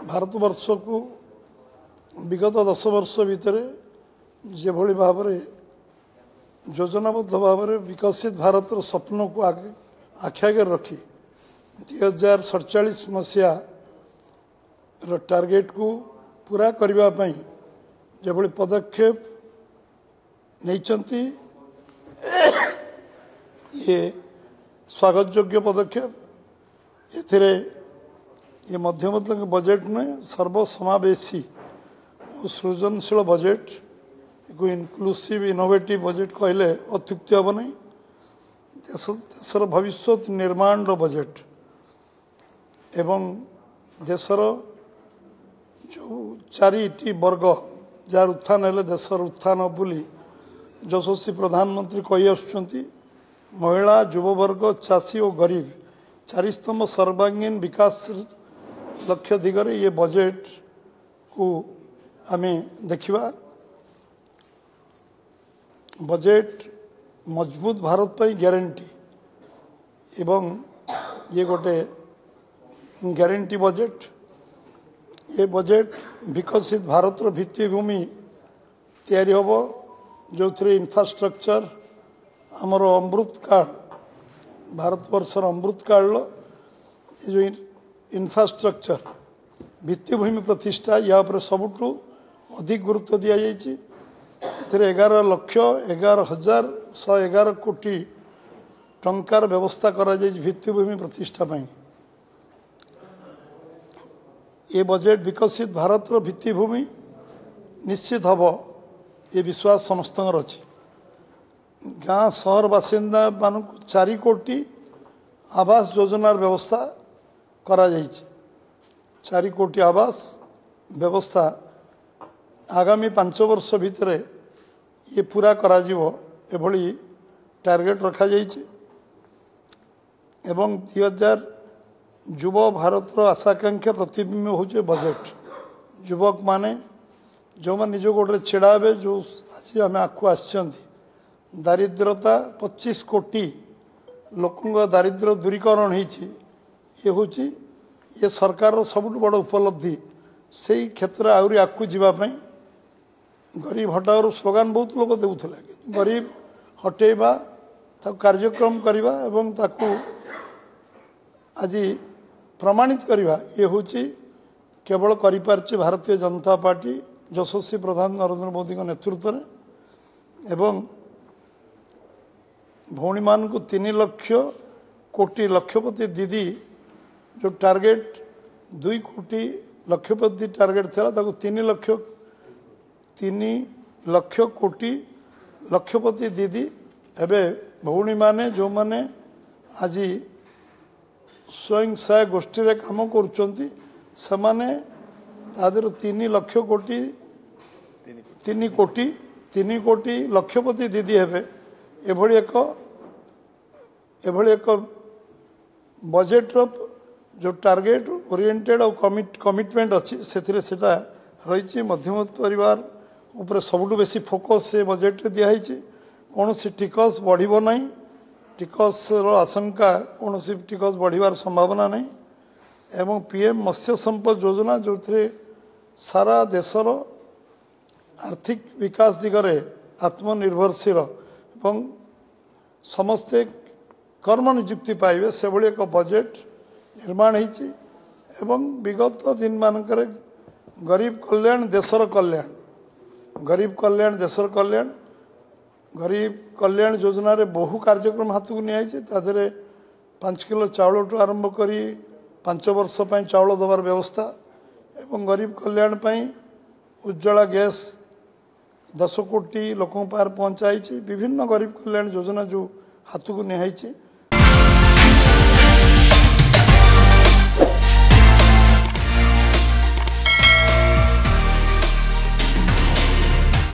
भारतवर्ष को विगत 10 वर्ष भितर जेभली भाव योजनाबद्ध भाव विकसित भारत स्वप्न को आख्यागर रखी 2047 मसीहा टार्गेट को पूरा करने जेभली पदक्षेप नहीं ये स्वागत योग्य पदक्षेप ये मध्यम बजेट में सर्वसमावेशी और सृजनशील बजेट को इनक्लूसिव इनोवेटिव बजेट कहले अत्युक्ति हम नहीं देशर भविष्य निर्माण बजेट एवं देशर जो चारिटी वर्ग जार उत्थान है देशर उत्थान बोली यशस्वी प्रधानमंत्री कही आसुंच महिला युववर्ग चाषी और गरीब चारिस्तंभ सर्वांगीन विकास लक्ष्य दिगरे ये बजेट को आम देखा बजेट मजबूत भारत पर ग्यारंटी एवं ये गोटे ग्यारंटी बजेट ये बजेट विकसित भारत भित्तिभूमि तैयारी हम जो इंफ्रास्ट्रक्चर आमर अमृत काल भारतवर्षर अमृत काल जो इंफ्रास्ट्रक्चर भित्तिभूमि प्रतिष्ठा या सबुठू अधिक गुरुत्व दि जाइए 11,11,111 कोटी टंकार व्यवस्था करा भित्तिभूमि प्रतिष्ठा पाई ये बजेट विकसित भारत भित्तिभूमि निश्चित हम ये विश्वास समस्त अच्छी गाँ सहर बासिंदा मान 4 कोटी आवास योजनार व्यवस्था करा 4 कोटी आवास व्यवस्था आगामी 5 वर्ष भितर ये पूरा करा एभली टार्गेट रखा एवं 2000 युव भारत आशाकांक्षा प्रतिबिंब हो बजेट युवक माने जो मैंने निज गोटे छेड़ा हे जो आज आम आगे आसचंती दारिद्रता 25 कोटी लोकों दारिद्र्य दूरीकरण ये हूँ ये सरकार सबुठ बड़ उपलब्धि से ही क्षेत्र आहरी आगू जावाई गरीब हटाओ स्लोगान बहुत लोग देउथिले गरीब हटेबा कार्यक्रम करवा एवं ताकू आज प्रमाणित करवा ये हूँ केवल करिपारछि भारतीय जनता पार्टी यशस्वी प्रधान नरेंद्र मोदी नेतृत्व में एवं भौणी मान को 3 लाख कोटी लक्षपति दीदी जो टार्गेट 2 कोटी लक्षपति टार्गेट था 3 लाख कोटी लक्षपति दीदी एवं भौणी माने जो माने आज स्वयं सहायक गोष्ठी रे काम करुचंती समाने तादर 3 लाख कोटी 3 कोटी लक्षपति दीदी हेबे एभली एक बजेट जो टार्गेट ओरिएंटेड और कमिटमेंट अच्छी से रही मध्यम परिवार उपरे सबुठ बेसी फोकस से बजेट दिखाई कौन टिकस बढ़ो ना टिकस आशंका कौन टिकस बढ़वार संभावना नहीं एवं पीएम मत्स्य संपद योजना जो सारा देशर आर्थिक विकास दिगरे आत्मनिर्भरशील एवं समस्ते कर्म नियुक्ति पाइबे से भली एक बजेट निर्माण होती एवं विगत दिन मानक गरीब कल्याण देशर कल्याण गरीब कल्याण देशर कल्याण गरीब कल्याण योजना रे बहु कार्यक्रम हाथ को नहीं 5 किलो चाउल टू आरंभ कर 5 वर्ष चाउल दबार व्यवस्था एवं गरीब कल्याण उज्ज्वला गैस 10 कोटी लोकों पार पहुंचाई विभिन्न गरीब कल्याण योजना जो हाथ को नहीं